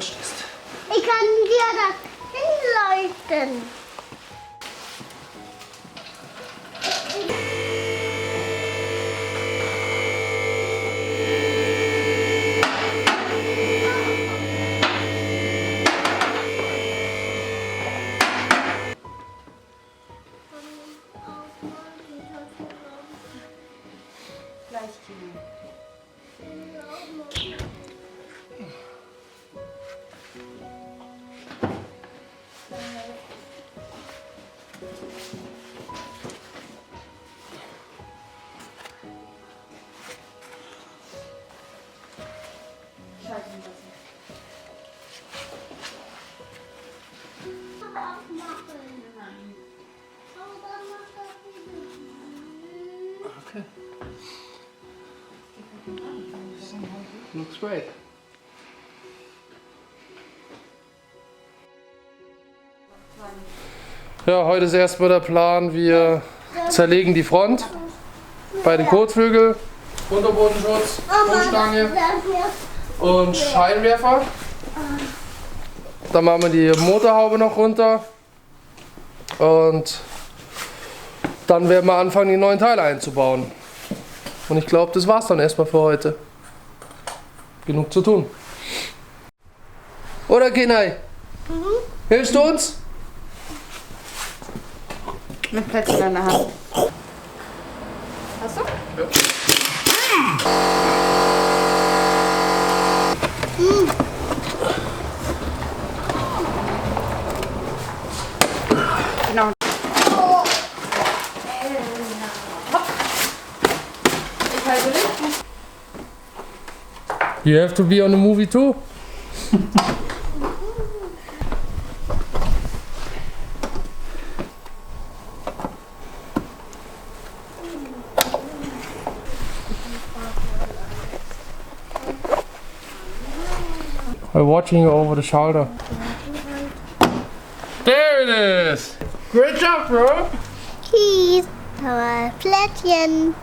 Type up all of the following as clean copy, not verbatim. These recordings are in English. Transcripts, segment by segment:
dort stehst. Ich kann dir da hinleuchten. Okay. Looks great. Ja, heute ist erstmal der Plan, wir zerlegen die Front, beide Kotflügel, Unterbodenschutz, Grundstange und Scheinwerfer. Dann machen wir die Motorhaube noch runter und dann werden wir anfangen, die neuen Teile einzubauen. Und ich glaube, das war's dann erstmal für heute. Genug zu tun. Oder Kinai? Hilfst du uns? Mit Plätzchen in der Hand. Hast du? Ja. Genau. Ich halte dich. You have to be on the movie too? I'm watching you over the shoulder. There it is! Great job, bro! Kies, aber Plättchen.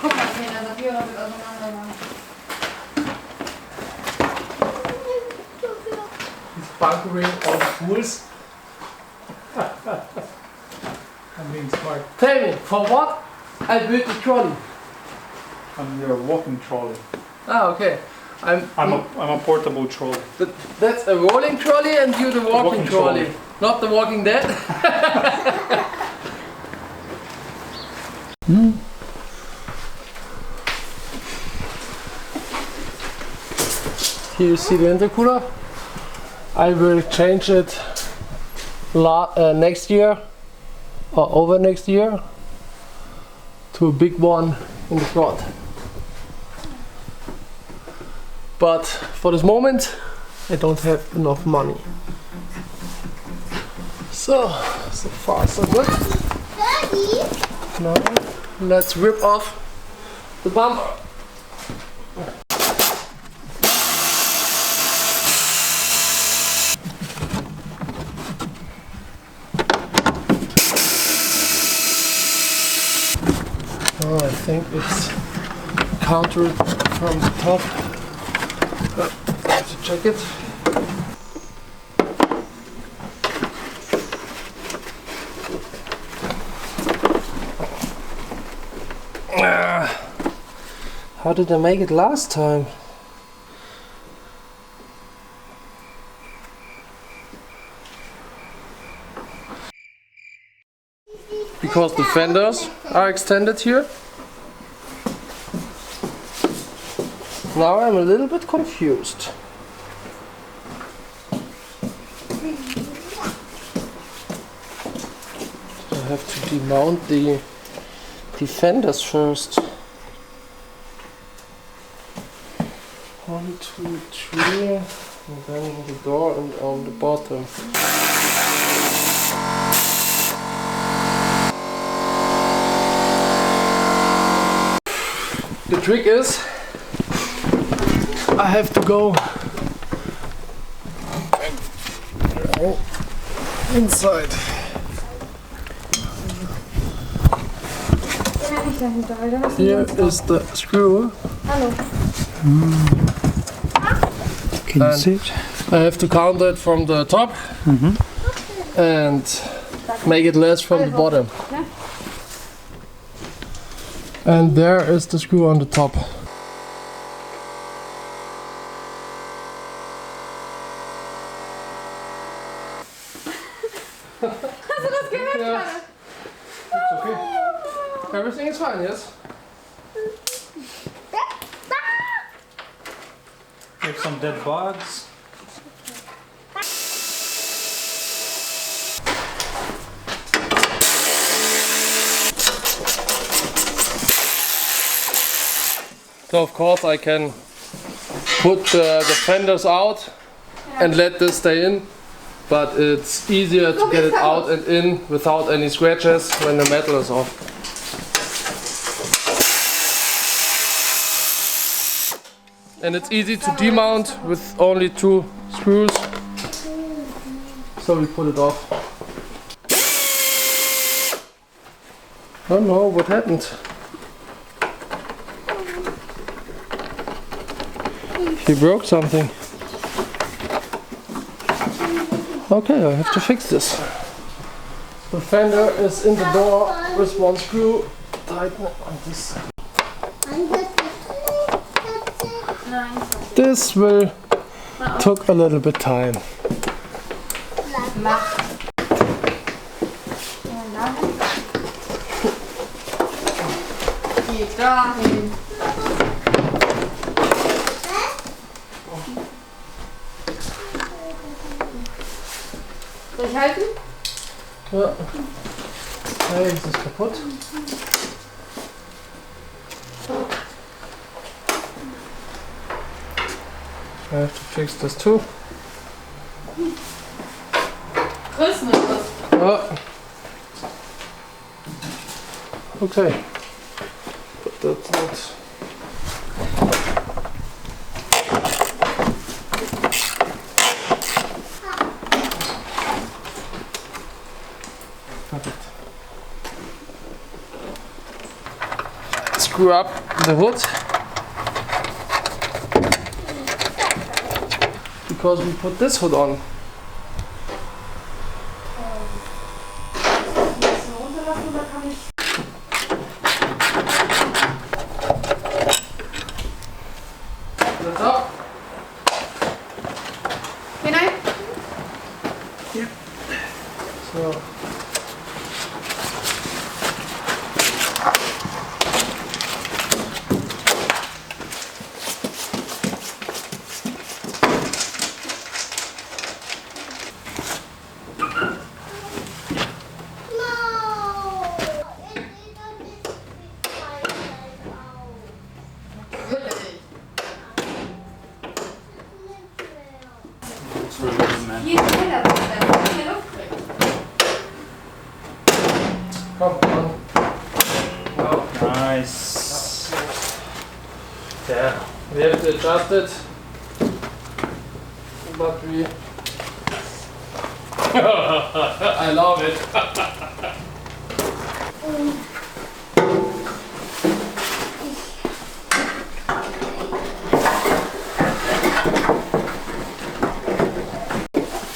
Guck mal, Kinder, Saphira wird auseinander machen. He's bunkering all the fools. I'm being smart. Tell me, for what I built the trolley? I'm your walking trolley. Ah, okay. I'm a portable trolley. That's a rolling trolley and you the walking trolley. Not the Walking Dead. Here you see the intercooler. I will change it next year or over next year to a big one in the front. But for this moment I don't have enough money. So far so good. Now let's rip off the bumper. Oh, I think it's countered from the top. I have to check it. How did I make it last time? Because the fenders are extended here. Now I'm a little bit confused. I have to demount the fenders first. 1, 2, 3, and then the door and on the bottom. The trick is I have to go inside. nicht dahinter, Alter. Was Here ist denn is the screw. Hallo. Can you And see it? I have to count it from the top and make it less from the bottom. Yeah. And there is the screw on the top. Hast du das gehört Ja. gerade? It's okay. Everything is fine, yes? We have some dead bugs. So of course I can put the fenders out and let this stay in, but it's easier to get it out and in without any scratches when the metal is off. And it's easy to demount with only 2 screws. So we put it off. Oh no, what happened? He broke something. Okay, I have to fix this. The fender is in the door with 1 screw. Tighten it on this. Nein. This will took a little bit time. Mach. Geht dahin. Soll ich halten? Ja. Hey, ist das kaputt? I have to fix this too. Größen ist das. Ja. Okay. But that's not. Perfect. Screw up the hood. Because we put this hood on. That's up. Hinein. So. Hier ist Keller, damit ich hier Luft kriege. Come on. Now. Nice. Yeah, we have to adjust it. But we. I love it.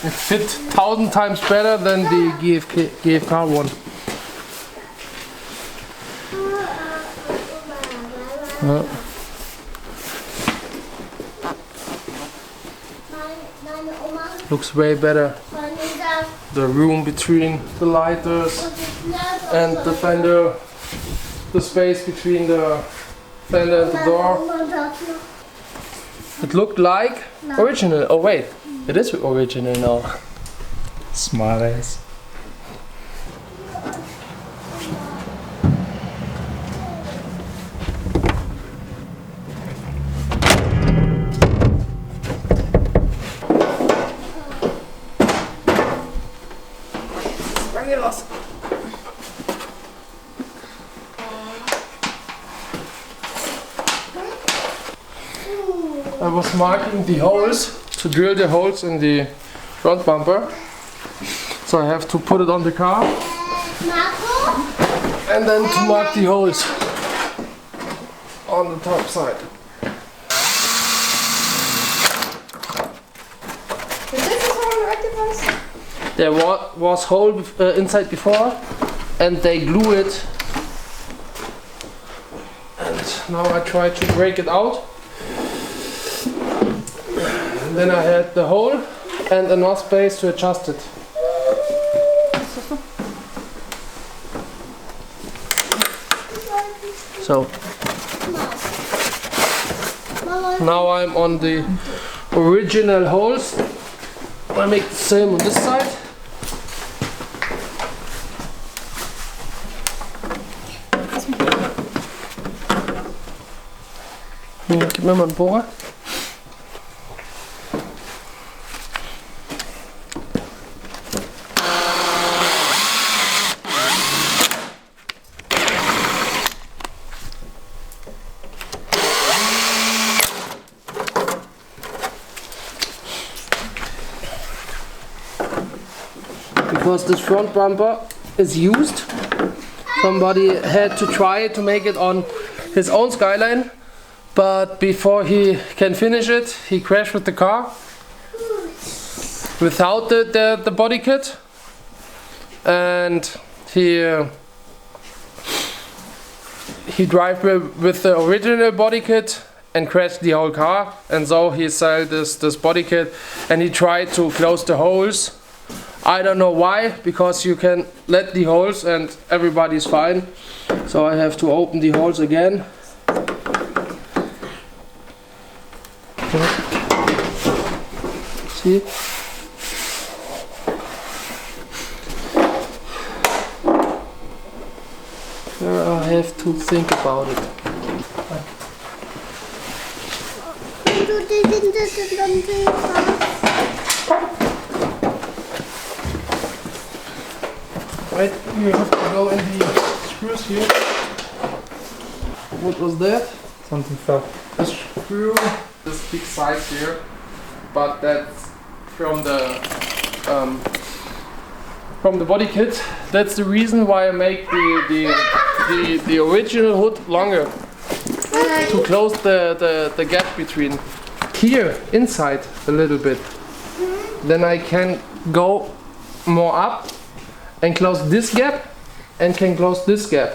It fit 1,000 times better than the GFK one. Ja. Looks way better. The room between the lighters and the fender, the space between the fender and the door. It looked like original. Oh wait, it is original now. Smart ass. I was marking the holes to drill the holes in the front bumper. So I have to put it on the car and then to mark the holes. on the top side. Is this the hole rectifies? There was hole inside before, and they glue it. And now I try to break it out. And then I had the hole and enough space to adjust it. So now I'm on the original holes. I make the same on this side. Gib mir mal einen Bohrer. Because this front bumper is used. Somebody had to try to make it on his own Skyline, but before he can finish it, he crashed with the car without the body kit, and he drive with the original body kit and crashed the whole car, and so he sold this body kit, and he tried to close the holes. I don't know why, because you can let the holes and everybody's fine. So I have to open the holes again. See? I have to think about it. Right, you have to go in the screws here. What was that? Something fell. A screw, this big size here, but that's from the body kit. That's the reason why I make the original hood longer, to close the gap between here inside a little bit. Then I can go more up and close this gap and can close this gap.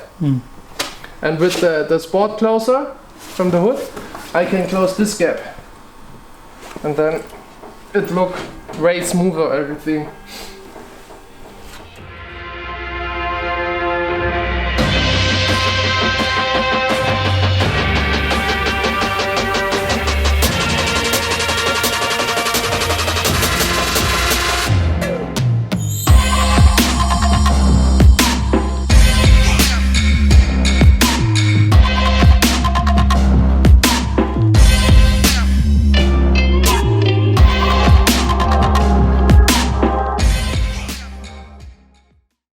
And with the sport closer from the hood, I can close this gap. And then it look way smoother, everything.